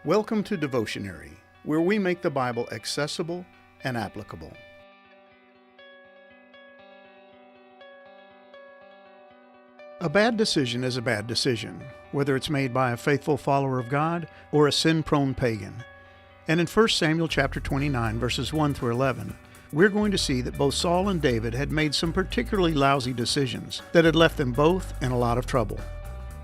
Welcome to Devotionary, where we make the Bible accessible and applicable. A bad decision is a bad decision, whether it's made by a faithful follower of God or a sin-prone pagan. And in 1 Samuel chapter 29, verses 1 through 11, we're going to see that both Saul and David had made some particularly lousy decisions that had left them both in a lot of trouble.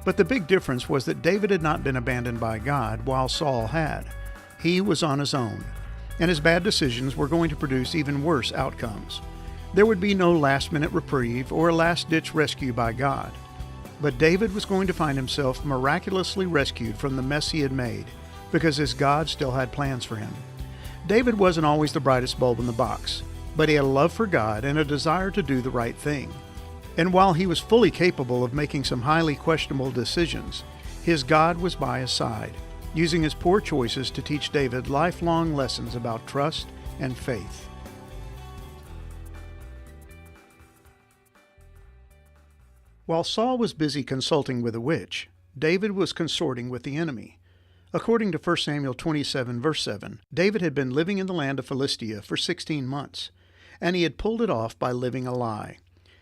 But the big difference was that David had not been abandoned by God while Saul had. He was on his own, and his bad decisions were going to produce even worse outcomes. There would be no last-minute reprieve or a last-ditch rescue by God. But David was going to find himself miraculously rescued from the mess he had made, because his God still had plans for him. David wasn't always the brightest bulb in the box, but he had a love for God and a desire to do the right thing. And while he was fully capable of making some highly questionable decisions, his God was by his side, using his poor choices to teach David lifelong lessons about trust and faith. While Saul was busy consulting with a witch, David was consorting with the enemy. According to 1 Samuel 27, verse 7, David had been living in the land of Philistia for 16 months, and he had pulled it off by living a lie.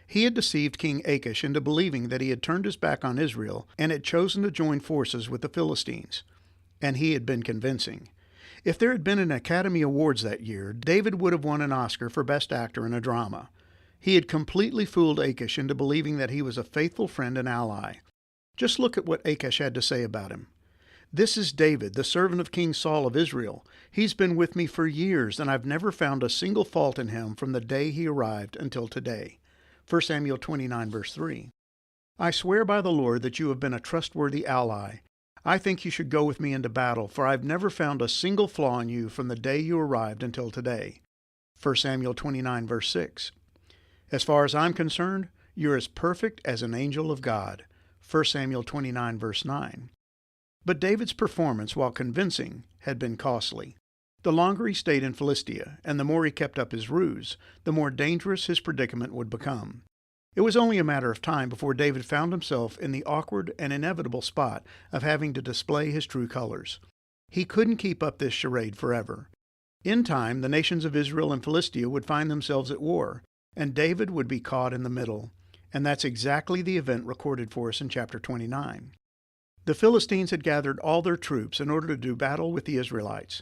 He had deceived King Achish into believing that he had turned his back on Israel and had chosen to join forces with the Philistines. And he had been convincing. If there had been an Academy Awards that year, David would have won an Oscar for Best Actor in a Drama. He had completely fooled Achish into believing that he was a faithful friend and ally. Just look at what Achish had to say about him. "This is David, the servant of King Saul of Israel. He's been with me for years, and I've never found a single fault in him from the day he arrived until today." 1 Samuel 29, verse 3. "I swear by the Lord that you have been a trustworthy ally. I think you should go with me into battle, for I've never found a single flaw in you from the day you arrived until today." 1 Samuel 29, verse 6. "As far as I'm concerned, you're as perfect as an angel of God." 1 Samuel 29, verse 9. But David's performance, while convincing, had been costly. The longer he stayed in Philistia, and the more he kept up his ruse, the more dangerous his predicament would become. It was only a matter of time before David found himself in the awkward and inevitable spot of having to display his true colors. He couldn't keep up this charade forever. In time, the nations of Israel and Philistia would find themselves at war, and David would be caught in the middle. And that's exactly the event recorded for us in chapter 29. The Philistines had gathered all their troops in order to do battle with the Israelites.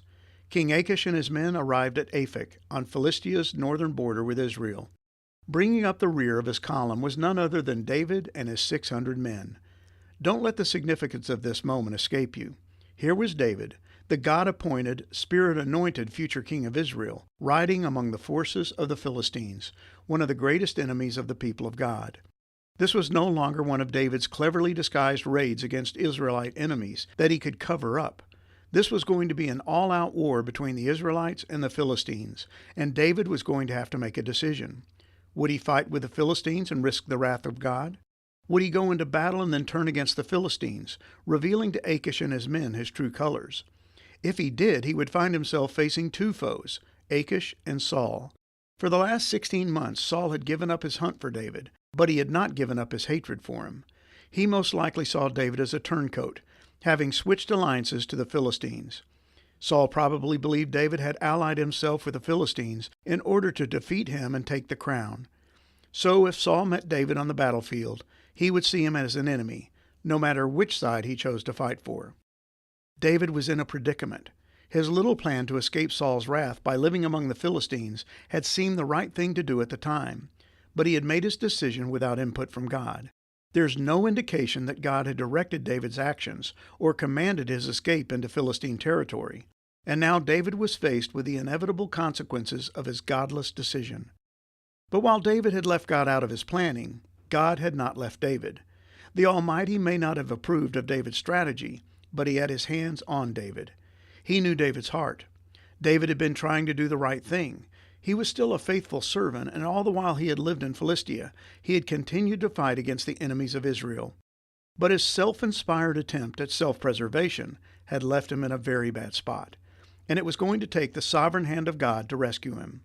King Achish and his men arrived at Aphek, on Philistia's northern border with Israel. Bringing up the rear of his column was none other than David and his 600 men. Don't let the significance of this moment escape you. Here was David, the God-appointed, Spirit-anointed future king of Israel, riding among the forces of the Philistines, one of the greatest enemies of the people of God. This was no longer one of David's cleverly disguised raids against Israelite enemies that he could cover up. This was going to be an all-out war between the Israelites and the Philistines, and David was going to have to make a decision. Would he fight with the Philistines and risk the wrath of God? Would he go into battle and then turn against the Philistines, revealing to Achish and his men his true colors? If he did, he would find himself facing two foes, Achish and Saul. For the last 16 months, Saul had given up his hunt for David, but he had not given up his hatred for him. He most likely saw David as a turncoat, having switched alliances to the Philistines. Saul probably believed David had allied himself with the Philistines in order to defeat him and take the crown. So if Saul met David on the battlefield, he would see him as an enemy, no matter which side he chose to fight for. David was in a predicament. His little plan to escape Saul's wrath by living among the Philistines had seemed the right thing to do at the time, but he had made his decision without input from God. There's no indication that God had directed David's actions or commanded his escape into Philistine territory, and now David was faced with the inevitable consequences of his godless decision. But while David had left God out of his planning, God had not left David. The Almighty may not have approved of David's strategy, but he had his hands on David. He knew David's heart. David had been trying to do the right thing. He was still a faithful servant, and all the while he had lived in Philistia, he had continued to fight against the enemies of Israel. But his self-inspired attempt at self-preservation had left him in a very bad spot, and it was going to take the sovereign hand of God to rescue him.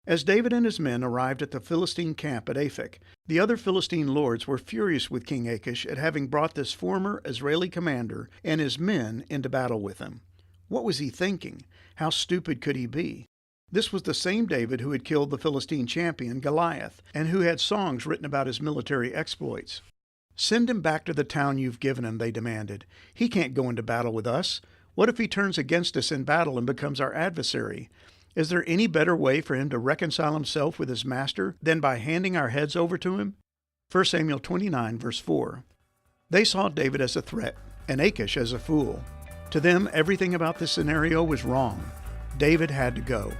As David and his men arrived at the Philistine camp at Aphek, the other Philistine lords were furious with King Achish at having brought this former Israeli commander and his men into battle with him. What was he thinking? How stupid could he be? This was the same David who had killed the Philistine champion Goliath, and who had songs written about his military exploits. "Send him back to the town you've given him," they demanded. "He can't go into battle with us. What if he turns against us in battle and becomes our adversary? Is there any better way for him to reconcile himself with his master than by handing our heads over to him?" 1 Samuel 29, verse 4. They saw David as a threat, and Achish as a fool. To them, everything about this scenario was wrong. David had to go,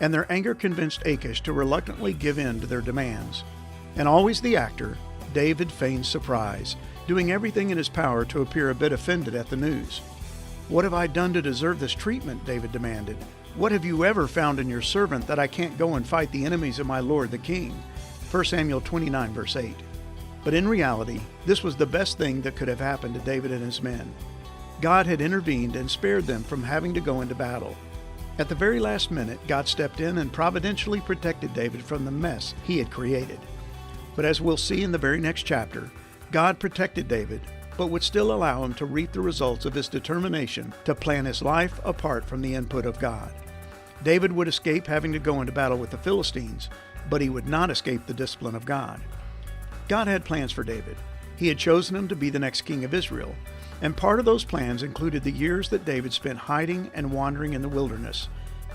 and their anger convinced Achish to reluctantly give in to their demands. And always the actor, David feigned surprise, doing everything in his power to appear a bit offended at the news. "What have I done to deserve this treatment?" David demanded. "What have you ever found in your servant that I can't go and fight the enemies of my lord the king?" 1 Samuel 29, verse 8. But in reality, this was the best thing that could have happened to David and his men. God had intervened and spared them from having to go into battle. At the very last minute, God stepped in and providentially protected David from the mess he had created. But as we'll see in the very next chapter, God protected David, but would still allow him to reap the results of his determination to plan his life apart from the input of God. David would escape having to go into battle with the Philistines, but he would not escape the discipline of God. God had plans for David. He had chosen him to be the next king of Israel, and part of those plans included the years that David spent hiding and wandering in the wilderness.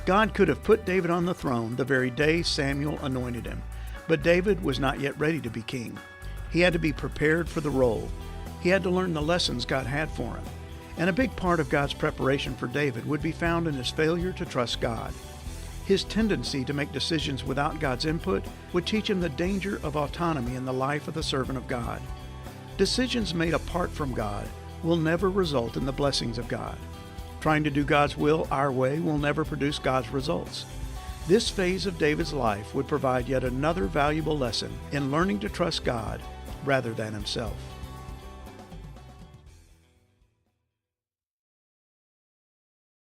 God could have put David on the throne the very day Samuel anointed him, but David was not yet ready to be king. He had to be prepared for the role. He had to learn the lessons God had for him, and a big part of God's preparation for David would be found in his failure to trust God. His tendency to make decisions without God's input would teach him the danger of autonomy in the life of the servant of God. Decisions made apart from God will never result in the blessings of God. Trying to do God's will our way will never produce God's results. This phase of David's life would provide yet another valuable lesson in learning to trust God rather than himself.